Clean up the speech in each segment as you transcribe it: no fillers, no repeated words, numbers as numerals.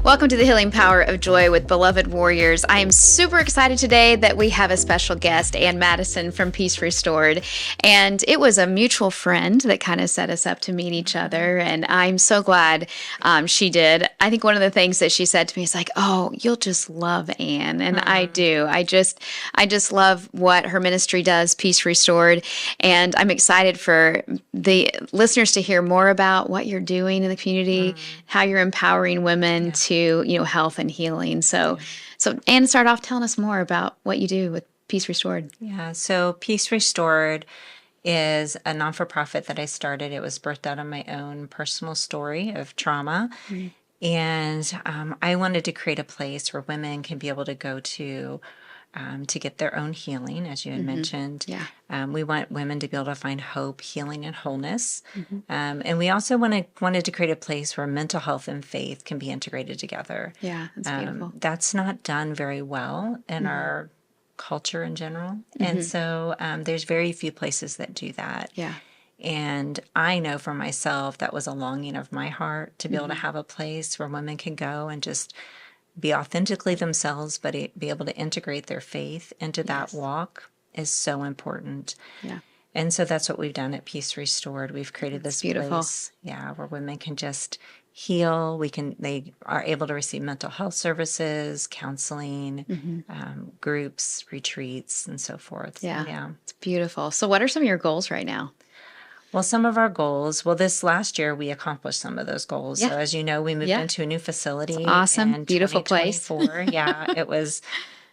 Welcome to the Healing Power of Joy with Beloved Warriors. I am super excited today that we have a special guest, Madison from Peace Restored. And it was a mutual friend that kind of set us up to meet each other. And I'm so glad she did. I think one of the things that she said to me is like, oh, you'll just love Ann. And I do. I just love what her ministry does, Peace Restored. And I'm excited for the listeners to hear more about what you're doing in the community, how you're empowering women to, health and healing. So Anne, start off telling us more about what you do with Peace Restored. Yeah, so Peace Restored is a non-for-profit that I started. It was birthed out of my own personal story of trauma. And I wanted to create a place where women can be able to go to get their own healing, as you had mentioned. Yeah. We want women to be able to find hope, healing, and wholeness. And we also wanted to create a place where mental health and faith can be integrated together. Yeah, that's beautiful. That's not done very well in our culture in general. And so there's very few places that do that. Yeah. And I know for myself that was a longing of my heart to be able to have a place where women can go and just be authentically themselves, but be able to integrate their faith into that walk is so important. Yeah. And so that's what we've done at Peace Restored. We've created this place, where women can just heal. They are able to receive mental health services, counseling, groups, retreats, and so forth. Yeah. It's beautiful. So what are some of your goals right now? Well, some of our goals, this last year we accomplished some of those goals. Yeah. So as you know, we moved into a new facility. It's awesome. In Beautiful place. Yeah, it was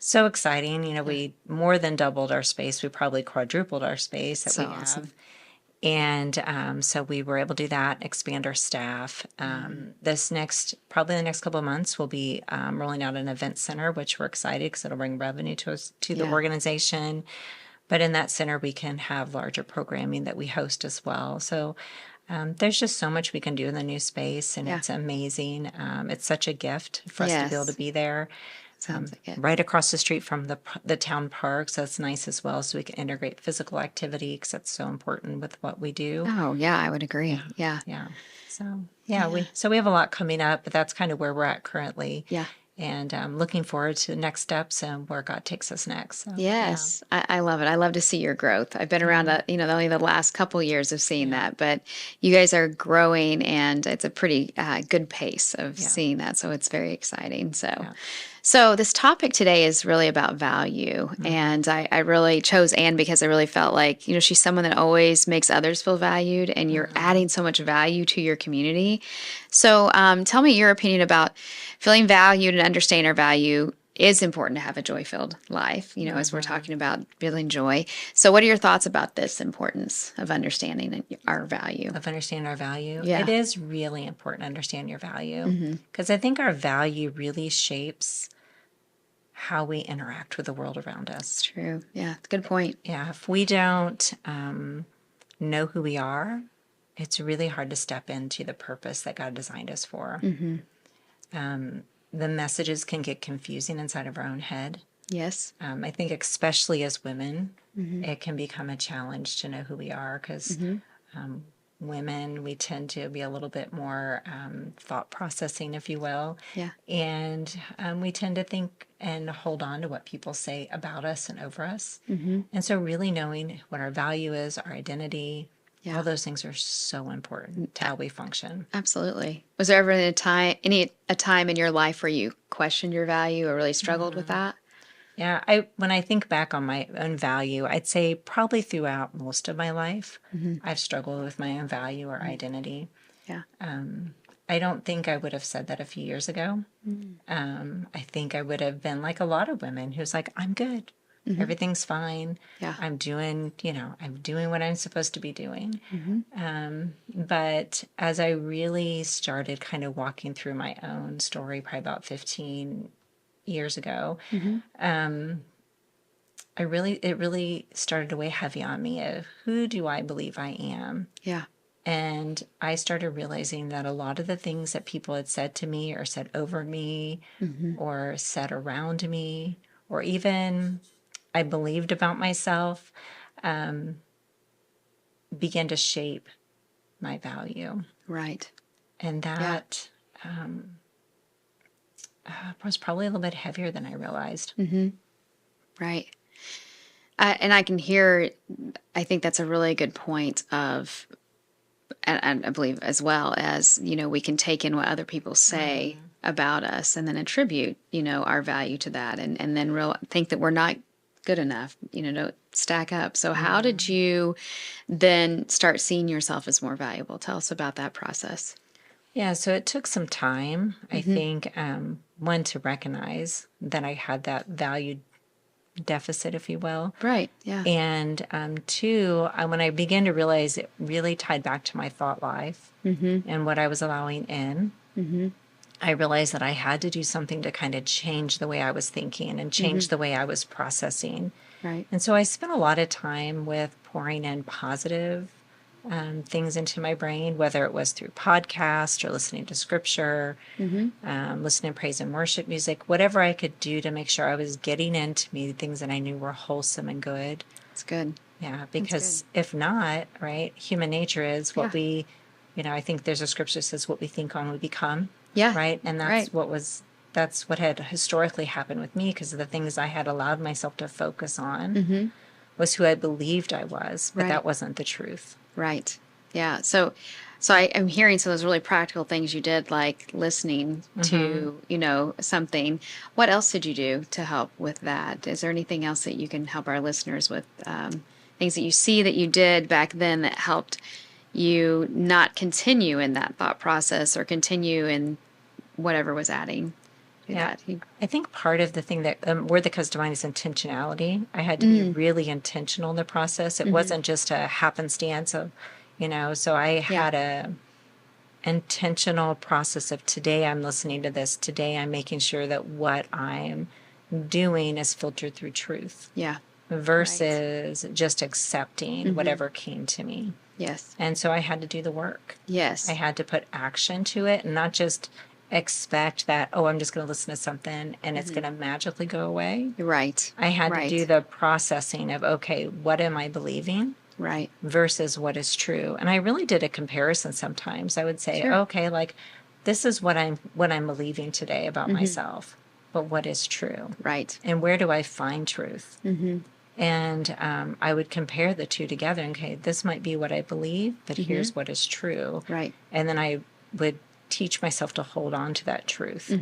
so exciting. We more than doubled our space. We probably quadrupled our space that we awesome. have. And so we were able to do that, expand our staff. Probably the next couple of months, we'll be rolling out an event center, which we're excited because it'll bring revenue to the organization. But in that center, we can have larger programming that we host as well. So there's just so much we can do in the new space, and it's amazing. It's such a gift for us to be able to be there. Sounds like it. Right across the street from the town park, so it's nice as well. So we can integrate physical activity because that's so important with what we do. Oh, yeah, I would agree. Yeah. So we have a lot coming up, but that's kind of where we're at currently. Yeah. And looking forward to the next steps and where God takes us next. So, yes, I love it. I love to see your growth. I've been around, only the last couple of years of seeing that, but you guys are growing, and it's a pretty good pace of seeing that. So it's very exciting. So this topic today is really about value. And I really chose Anne because I really felt like, she's someone that always makes others feel valued, and you're adding so much value to your community. So tell me your opinion about feeling valued and understanding our value is important to have a joy-filled life, as we're talking about building joy. So what are your thoughts about this importance of understanding our value? Yeah. It is really important to understand your value, because I think our value really shapes how we interact with the world around us. It's true. Yeah, good point. Yeah, if we don't know who we are, it's really hard to step into the purpose that God designed us for. The messages can get confusing inside of our own head. Yes. I think especially as women, it can become a challenge to know who we are, because women, we tend to be a little bit more thought processing, if you will. Yeah. And we tend to think and hold on to what people say about us and over us. And so really knowing what our value is, our identity, all those things are so important to how we function. Absolutely. Was there ever a time in your life where you questioned your value or really struggled with that? Yeah, when I think back on my own value, I'd say probably throughout most of my life, I've struggled with my own value or identity. Yeah. I don't think I would have said that a few years ago. I think I would have been like a lot of women who's like, I'm good. Everything's fine. Yeah. I'm doing what I'm supposed to be doing. But as I really started kind of walking through my own story, probably about 15 years ago, it really started to weigh heavy on me of who do I believe I am? Yeah. And I started realizing that a lot of the things that people had said to me or said over me or said around me, or even I believed about myself, began to shape my value. Right. And that was probably a little bit heavier than I realized. Right. And I can hear, I think that's a really good point of, and I believe as well as, we can take in what other people say about us and then attribute, our value to that and then think that we're not good enough, to stack up. So how did you then start seeing yourself as more valuable? Tell us about that process. Yeah, so it took some time, I think, one, to recognize that I had that value deficit, if you will. Right. Yeah. And two, when I began to realize it really tied back to my thought life and what I was allowing in, I realized that I had to do something to kind of change the way I was thinking and change the way I was processing. Right. And so I spent a lot of time with pouring in positive things into my brain, whether it was through podcasts or listening to scripture, listening to praise and worship music, whatever I could do to make sure I was getting into me things that I knew were wholesome and good. It's good. Yeah, because if not, right, human nature is what we, I think there's a scripture that says what we think on we become. Yeah. Right. And Right. that's what had historically happened with me, because of the things I had allowed myself to focus on was who I believed I was, but that wasn't the truth. Right. Yeah. So I'm hearing some of those really practical things you did, like listening to, something. What else did you do to help with that? Is there anything else that you can help our listeners with? Things that you see that you did back then that helped you not continue in that thought process or continue in whatever was adding to that? I think part of the thing that word that comes to mind is intentionality. I had to be really intentional in the process. It wasn't just a happenstance of, so I had a intentional process of today I'm listening to this. Today I'm making sure that what I'm doing is filtered through truth. Yeah. Versus just accepting whatever came to me. Yes. And so I had to do the work. Yes. I had to put action to it and not just expect that, oh, I'm just going to listen to something and it's going to magically go away. Right. I had to do the processing of, okay, what am I believing? Right. Versus what is true. And I really did a comparison sometimes. I would say, okay, like this is what I'm believing today about myself, but what is true? Right. And where do I find truth? And I would compare the two together. Okay, this might be what I believe, but here's what is true. Right. And then I would teach myself to hold on to that truth.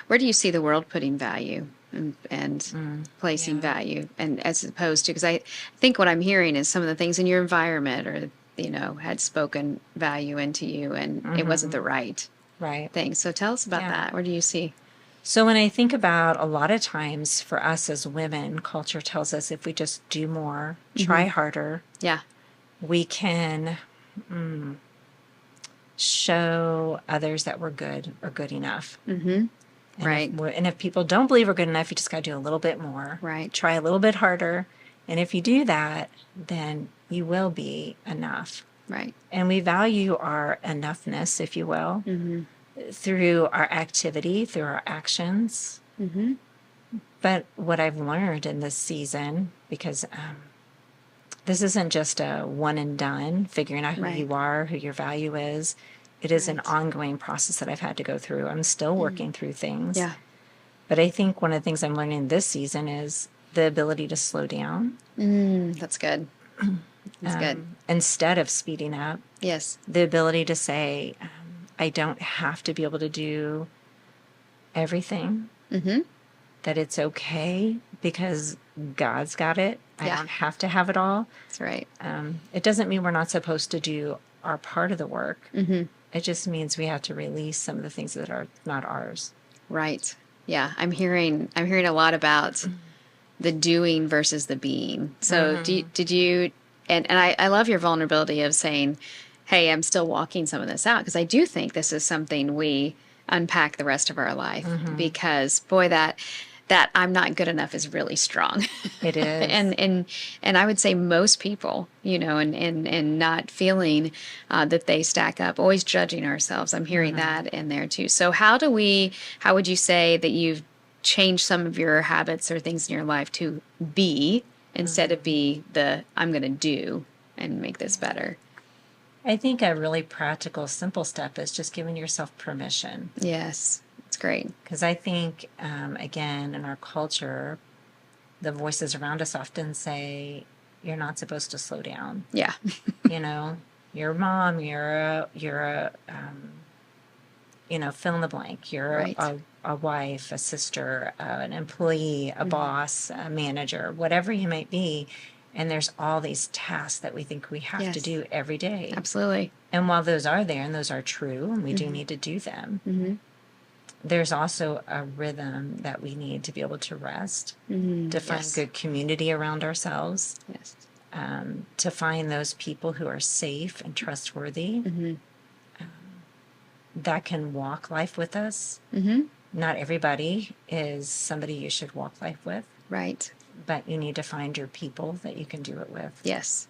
Where do you see the world putting value and placing value, and as opposed to, because I think what I'm hearing is some of the things in your environment or had spoken value into you, and it wasn't the right thing. So tell us about that. Where do you see? So when I think about, a lot of times for us as women, culture tells us if we just do more, try harder, we can show others that we're good or good enough. Right. And if people don't believe we're good enough, you just got to do a little bit more. Right. Try a little bit harder. And if you do that, then you will be enough. Right. And we value our enoughness, if you will, through our activity, through our actions. But what I've learned in this season, because this isn't just a one and done, figuring out who you are, who your value is. It is an ongoing process that I've had to go through. I'm still working through things. Yeah. But I think one of the things I'm learning this season is the ability to slow down. That's good. That's good. Instead of speeding up. Yes. The ability to say, I don't have to be able to do everything. That it's okay because God's got it. I don't have to have it all. That's right. It doesn't mean we're not supposed to do our part of the work. It just means we have to release some of the things that are not ours. Right. Yeah. I'm hearing a lot about the doing versus the being. So did you, and I love your vulnerability of saying, hey, I'm still walking some of this out, because I do think this is something we unpack the rest of our life, because boy, that I'm not good enough is really strong. It is. and I would say most people, and not feeling that they stack up, always judging ourselves. I'm hearing that in there too. So how would you say that you've changed some of your habits or things in your life to be instead of be the I'm going to do and make this better? I think a really practical, simple step is just giving yourself permission. Yes. It's great. Because I think, again, in our culture, the voices around us often say, you're not supposed to slow down. Yeah. You know, you're a mom, fill in the blank. You're Right. a wife, a sister, an employee, a boss, a manager, whatever you might be. And there's all these tasks that we think we have to Yes. do every day. Absolutely. And while those are there and those are true, and we do need to do them, there's also a rhythm that we need to be able to rest, to find Yes. good community around ourselves, Yes. to find those people who are safe and trustworthy, that can walk life with us. Not everybody is somebody you should walk life with, Right. but you need to find your people that you can do it with. Yes.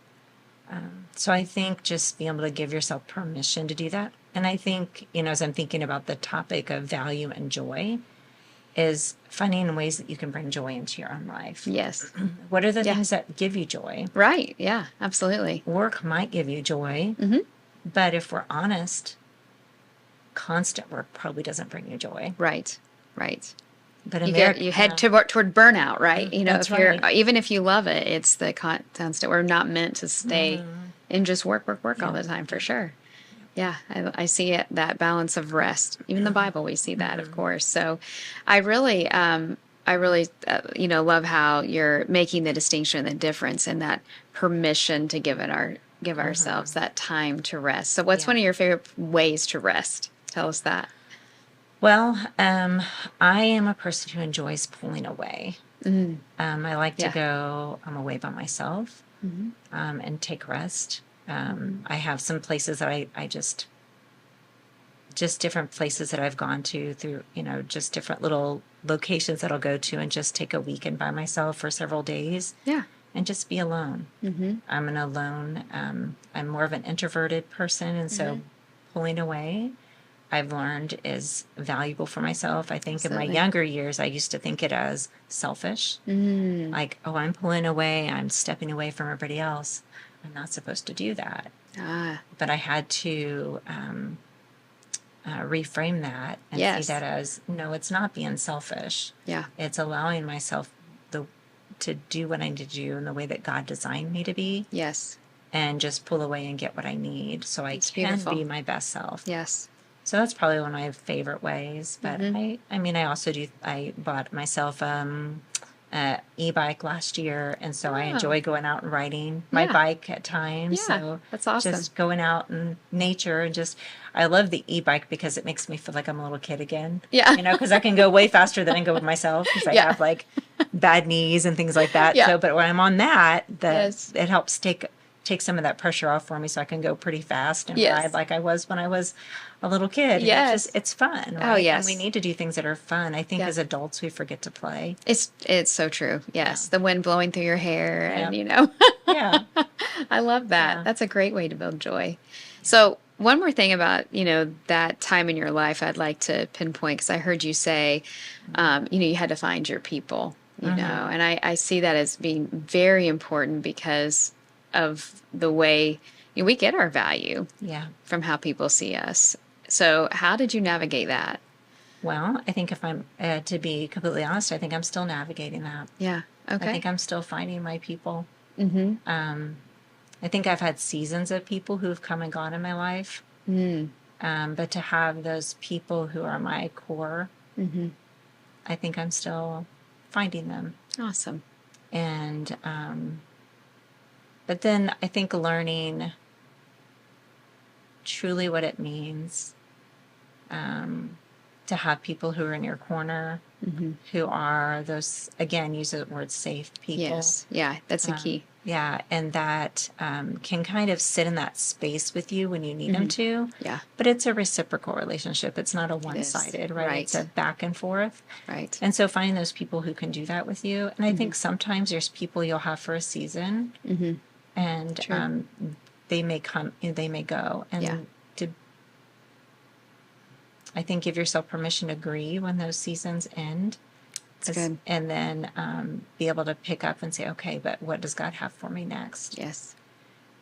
So I think just being able to give yourself permission to do that. And I think, as I'm thinking about the topic of value and joy, is finding ways that you can bring joy into your own life. Yes. What are the Yeah. things that give you joy? Right. Yeah. Absolutely. Work might give you joy, but if we're honest, constant work probably doesn't bring you joy. Right. Right. But You head toward burnout, right? That's if you're right. even if you love it, it's the constant. We're not meant to stay and just work all the time, for sure. Yeah, I see it, that balance of rest. Even the Bible, we see that, of course. So, I really, love how you're making the distinction, the difference, and that permission to give ourselves that time to rest. So, what's Yeah. one of your favorite ways to rest? Tell us that. Well, I am a person who enjoys pulling away. I like to Yeah. go away by myself and take rest. I have some places that I just different places that I've gone to through, just different little locations that I'll go to and just take a weekend by myself for several days Yeah. and just be alone. I'm I'm more of an introverted person. And so pulling away, I've learned, is valuable for myself. I think in my Absolutely. younger years, I used to think it as selfish. Like, oh, I'm pulling away, I'm stepping away from everybody else. I'm not supposed to do that. Ah. But I had to reframe that and Yes. see that as, no, it's not being selfish. Yeah. It's allowing myself to do what I need to do in the way that God designed me to be, Yes. and just pull away and get what I need so I It's can beautiful. be my best self. Yes. So that's probably one of my favorite ways. But I also I bought myself a e-bike last year, and so I enjoy going out and riding my Yeah. bike at times. Yeah, So that's awesome. just going out in nature and I love the e-bike because it makes me feel like I'm a little kid again. Yeah. Because I can go way faster than I go with myself because I Yeah. have like bad knees and things like that. Yeah. So, but when I'm on that, Yes. it helps take some of that pressure off for me, so I can go pretty fast and Yes. ride like I was when I was a little kid. And Yes. it's fun, right? Oh, yes. And we need to do things that are fun. I think Yeah. as adults we forget to play. It's so true. Yes. Yeah. The wind blowing through your hair and Yeah. I love that. Yeah. That's a great way to build joy. So, one more thing about, that time in your life I'd like to pinpoint, because I heard you say, you had to find your people, and I see that as being very important because of the way we get our value Yeah. from how people see us. So, how did you navigate that? Well, I think if I'm to be completely honest, I think I'm still navigating that. Yeah. Okay. I think I'm still finding my people. I think I've had seasons of people who've come and gone in my life. But to have those people who are my core, I think I'm still finding them. Awesome. And, but then I think learning truly what it means to have people who are in your corner, who are those, again, use the word safe people. Yes. Yeah. That's a key. Yeah, and that can kind of sit in that space with you when you need them to. Yeah. But it's a reciprocal relationship. It's not a one-sided, right? Right. It's a back and forth. Right. And so finding those people who can do that with you. And I think sometimes there's people you'll have for a season, and True. they may come, they may go. And Yeah. I think give yourself permission to grieve when those seasons end. That's good. And then be able to pick up and say, okay, but what does God have for me next? Yes.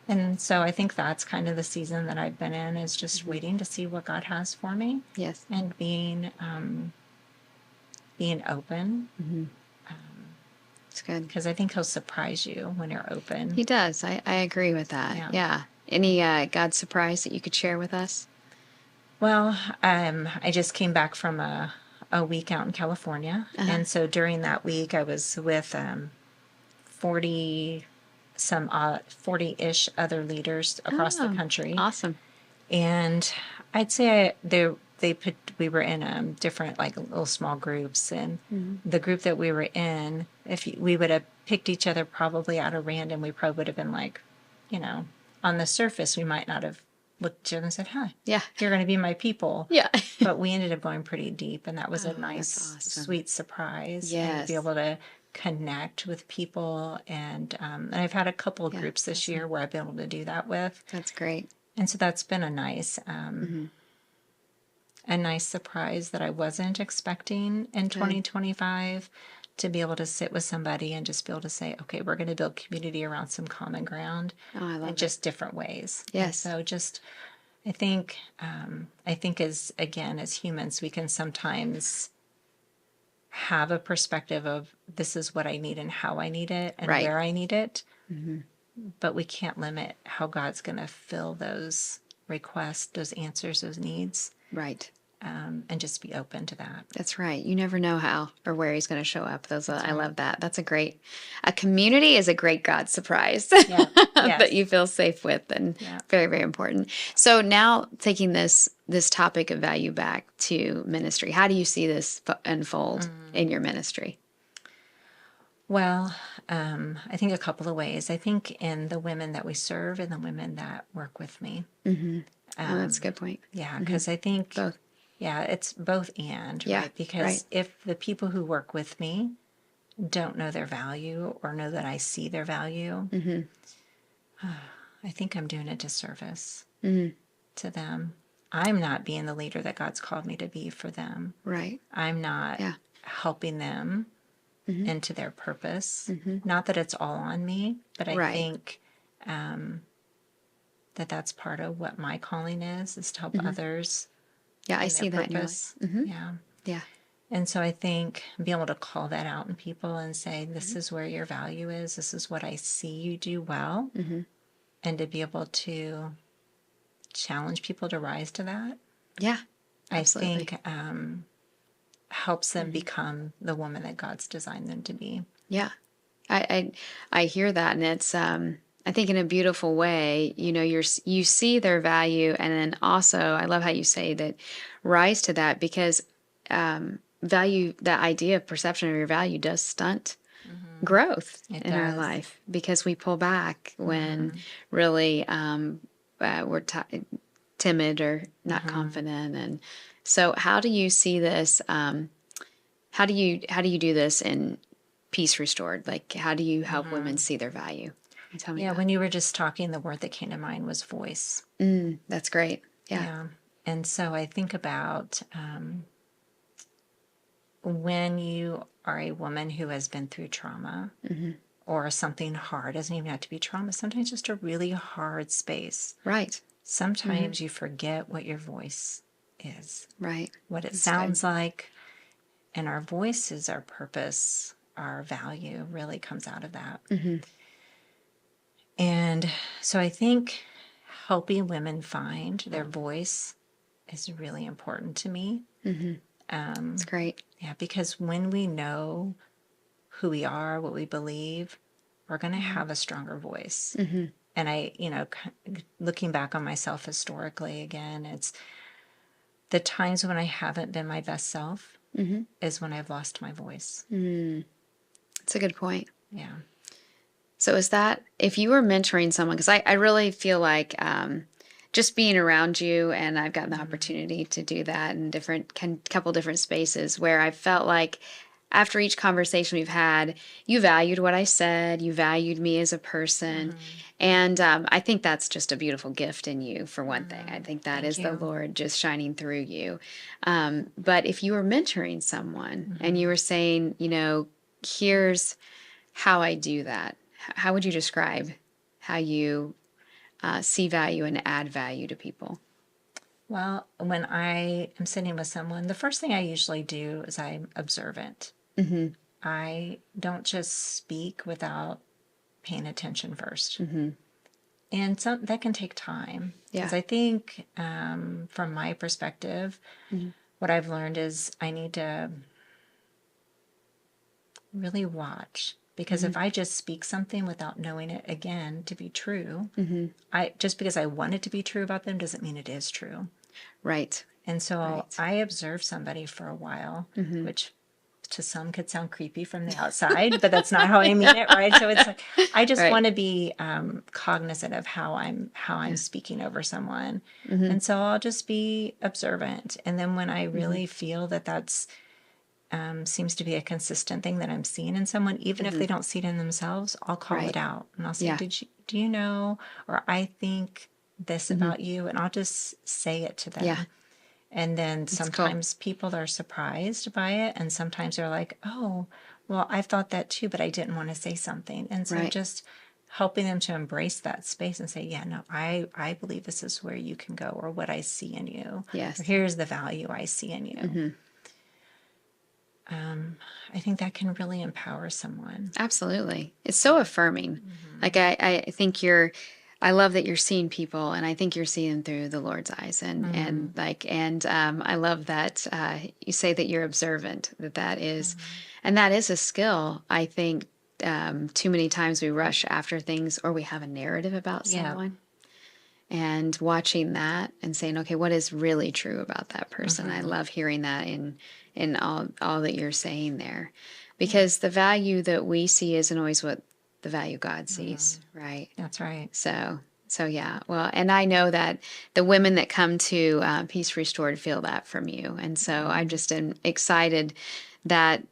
And so I think that's kind of the season that I've been in, is just Mhm. waiting to see what God has for me Yes. and being open, Hmm. It's good. because I think He'll surprise you when you're open. He does. I agree with that. Yeah. Yeah. Any God surprise that you could share with us? Well, I just came back from a week out in California. Uh-huh. And so during that week, I was with 40 40-ish other leaders across the Oh, country. awesome. And I'd say they put we were in different, like, little small groups, and Hmm. the group that we were in, we would have picked each other probably out of random, we probably would have been like, you know, on the surface, we might not have looked at each other and said, "Hi, Yeah. you're going to be my people." Yeah. But we ended up going pretty deep, and that was a Oh, that's nice, awesome. sweet surprise, and to be Yes. able to connect with people. And I've had a couple of Yeah. groups this Awesome. year where I've been able to do that with. That's great. And so that's been Hmm. a nice surprise that I wasn't expecting in Good. 2025, to be able to sit with somebody and just be able to say, okay, we're going to build community around some common ground Oh, I in love it. just different ways. And Yes. so just, I think as, again, as humans, we can sometimes have a perspective of, this is what I need and how I need it and Right. where I need it, Hmm. but we can't limit how God's going to fill those requests, those answers, those needs, Right. and just be open to that. That's right. You never know how or where he's going to show up. That's I right. love that. That's a community is a great God surprise Yeah. that Yes. you feel safe with, and Yeah. very, very important. So now taking this topic of value back to ministry, how do you see this unfold in your ministry? Well, I think a couple of ways. I think in the women that we serve and the women that work with me. Hmm. Oh, that's a good point. Yeah, Hmm. because I think, Both. yeah, it's both and, Yeah. right? Because Right. if the people who work with me don't know their value or know that I see their value, Hmm. I think I'm doing a disservice Hmm. to them. I'm not being the leader that God's called me to be for them. Right. I'm not Yeah. helping them Hmm. into their purpose. Hmm. Not that it's all on me, but I Right. think that that's part of what my calling is to help Hmm. others Yeah, I in their see that in your life. purpose. Hmm. Yeah. Yeah. And so I think being able to call that out in people and say, this is where your value is, this is what I see you do well, Hmm. and to be able to challenge people to rise to that, Yeah. I Absolutely. think helps them become the woman that God's designed them to be. Yeah. I hear that, and it's I think in a beautiful way. You know, you see their value, and then also I love how you say that, rise to that, because value, that idea of perception of your value does stunt growth It in our does. life, because we pull back when really we're timid or not confident. And so how do you see this? How do you do this in Peace Restored? Like, how do you help women see their value? Can you tell me Yeah, about? when you were just talking, the word that came to mind was voice. That's great. Yeah. Yeah. And so I think about when you are a woman who has been through trauma or something hard, doesn't even have to be trauma, sometimes just a really hard space. Right. Sometimes you forget what your voice is, Right. what it That's good. sounds like, and our voices, our purpose, our value really comes out of that. And so I think helping women find their voice is really important to me. That's great. Yeah, because when we know who we are, what we believe, we're going to have a stronger voice. And looking back on myself historically again, it's the times when I haven't been my best self is when I've lost my voice. That's a good point. Yeah. So is that, if you were mentoring someone, because I really feel like just being around you, and I've gotten the opportunity to do that in couple different spaces where I felt like after each conversation we've had, you valued what I said, you valued me as a person. And I think that's just a beautiful gift in you, for one thing. I think that Thank is the you. Lord just shining through you. But if you were mentoring someone and you were saying, here's how I do that, how would you describe how you see value and add value to people? Well, when I am sitting with someone, the first thing I usually do is I'm observant. I don't just speak without paying attention first. And so that can take time. Yeah. Because I think, from my perspective, what I've learned is I need to really watch. Because if I just speak something without knowing it again to be true, I just because I want it to be true about them doesn't mean it is true. Right. And so Right. I observe somebody for a while, which to some could sound creepy from the outside, but that's not how I mean it, right? So it's like I just Right. want to be cognizant of how I'm speaking over someone, and so I'll just be observant. And then when I really feel that that's seems to be a consistent thing that I'm seeing in someone, even if they don't see it in themselves, I'll call Right. it out and I'll say, Yeah. do you know, or I think this about you, and I'll just say it to them. Yeah. And then cool. sometimes people are surprised by it, and sometimes they're like, oh, well, I thought that too, but I didn't want to say something. And so Right. just helping them to embrace that space and say, yeah, no, I believe this is where you can go, or what I see in you. Yes. Or here's the value I see in you. I think that can really empower someone. Absolutely. It's so affirming. Like I think I love that you're seeing people, and I think you're seeing through the Lord's eyes, and I love that you say that you're observant. That is, and that is a skill. I think too many times we rush after things, or we have a narrative about Yeah. someone, and watching that and saying, okay, what is really true about that person? I love hearing that in all that you're saying there, because the value that we see isn't always what the value God sees, right? That's right. So yeah. Well, and I know that the women that come to Peace Restored feel that from you, and so I'm just excited that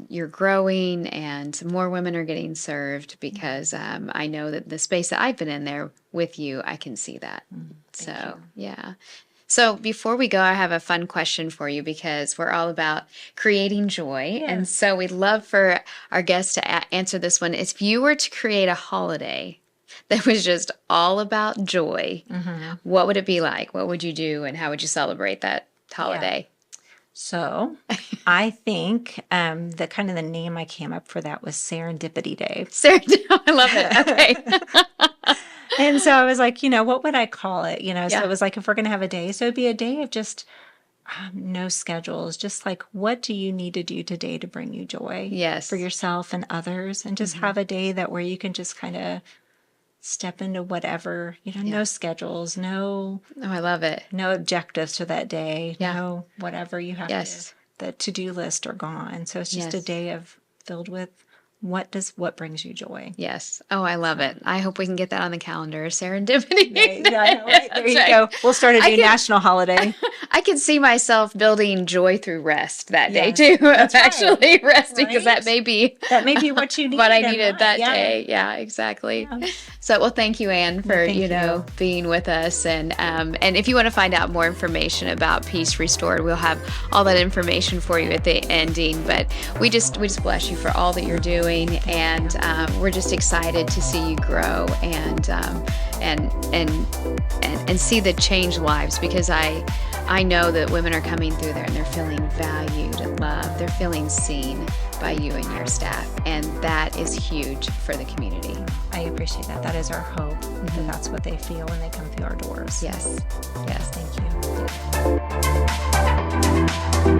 you're growing and more women are getting served, because I know that the space that I've been in there with you, I can see that. So yeah. So before we go, I have a fun question for you, because we're all about creating joy. Yeah. And so we'd love for our guests to answer this one. If you were to create a holiday that was just all about joy, what would it be like? What would you do, and how would you celebrate that holiday? So I think the kind of the name I came up for that was Serendipity Day. Sarah, I love it. Okay. And so I was like, what would I call it? So Yeah. it was like, if we're going to have a day, so it'd be a day of just no schedules, just like, what do you need to do today to bring you joy? Yes. For yourself and others, and just have a day where you can just kind of step into whatever, no schedules, no Oh, I love it. objectives to that day, Yeah. no whatever you have Yes. the to-do list are gone. So it's just a Yes. day filled with what brings you joy. Yes. Oh, I love it. I hope we can get that on the calendar. Serendipity. Right, there you Right. go. We'll start a I new can- national holiday. I can see myself building joy through rest that day Yes, too. that's Of right. actually resting, because Right? that may be That may be what you need. what I and needed what- that yeah. day. Yeah, exactly. Yeah. So, well, thank you, Anne, for thank you. being with us. And if you want to find out more information about Peace Restored, we'll have all that information for you at the ending. But we just bless you for all that you're doing, and we're just excited to see you grow and see the changed lives, because I know that women are coming through there and they're feeling valued and loved. They're feeling seen by you and your staff, and that is huge for the community. I appreciate that. That is our hope. That that's what they feel when they come through our doors. Yes. Yes. Thank you.